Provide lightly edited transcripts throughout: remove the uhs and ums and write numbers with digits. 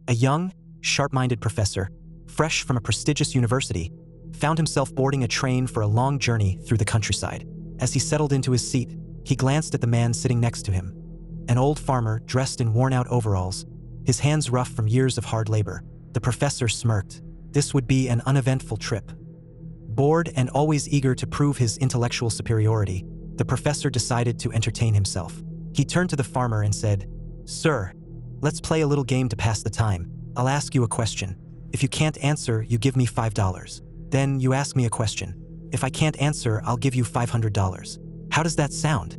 A young, sharp-minded professor, fresh from a prestigious university, found himself boarding a train for a long journey through the countryside. As he settled into his seat, he glanced at the man sitting next to him, an old farmer dressed in worn-out overalls, his hands rough from years of hard labor. The professor smirked. This would be an uneventful trip. Bored and always eager to prove his intellectual superiority, the professor decided to entertain himself. He turned to the farmer and said, "Sir, let's play a little game to pass the time. I'll ask you a question. If you can't answer, you give me $5. Then you ask me a question. If I can't answer, I'll give you $500. How does that sound?"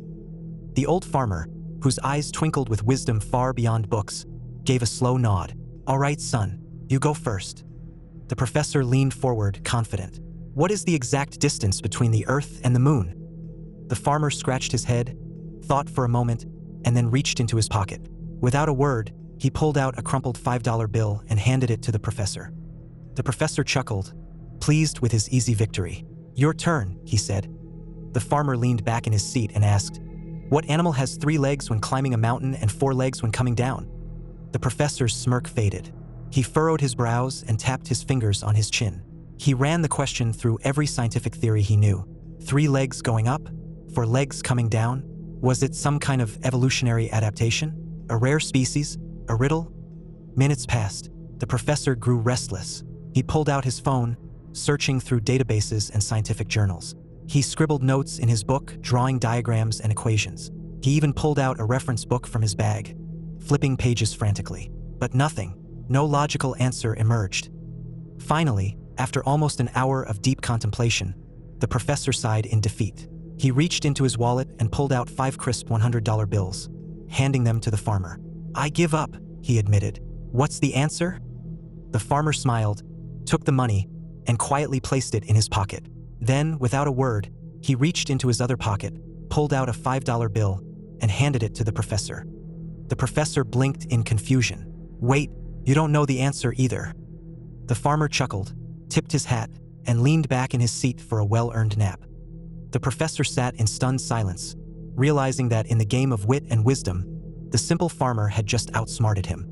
The old farmer, whose eyes twinkled with wisdom far beyond books, gave a slow nod. "All right, son, you go first." The professor leaned forward, confident. "What is the exact distance between the Earth and the Moon?" The farmer scratched his head, thought for a moment, and then reached into his pocket. Without a word, he pulled out a crumpled $5 bill and handed it to the professor. The professor chuckled, pleased with his easy victory. "Your turn," he said. The farmer leaned back in his seat and asked, "What animal has 3 legs when climbing a mountain and 4 legs when coming down?" The professor's smirk faded. He furrowed his brows and tapped his fingers on his chin. He ran the question through every scientific theory he knew. 3 legs going up? 4 legs coming down? Was it some kind of evolutionary adaptation? A rare species? A riddle? Minutes passed. The professor grew restless. He pulled out his phone, searching through databases and scientific journals. He scribbled notes in his book, drawing diagrams and equations. He even pulled out a reference book from his bag, flipping pages frantically. But nothing, no logical answer emerged. Finally, after almost an hour of deep contemplation, the professor sighed in defeat. He reached into his wallet and pulled out 5 crisp $100 bills, handing them to the farmer. "I give up," he admitted. "What's the answer?" The farmer smiled, took the money, and quietly placed it in his pocket. Then, without a word, he reached into his other pocket, pulled out a $5 bill, and handed it to the professor. The professor blinked in confusion. "Wait, you don't know the answer either." The farmer chuckled, tipped his hat, and leaned back in his seat for a well-earned nap. The professor sat in stunned silence, realizing that in the game of wit and wisdom, the simple farmer had just outsmarted him.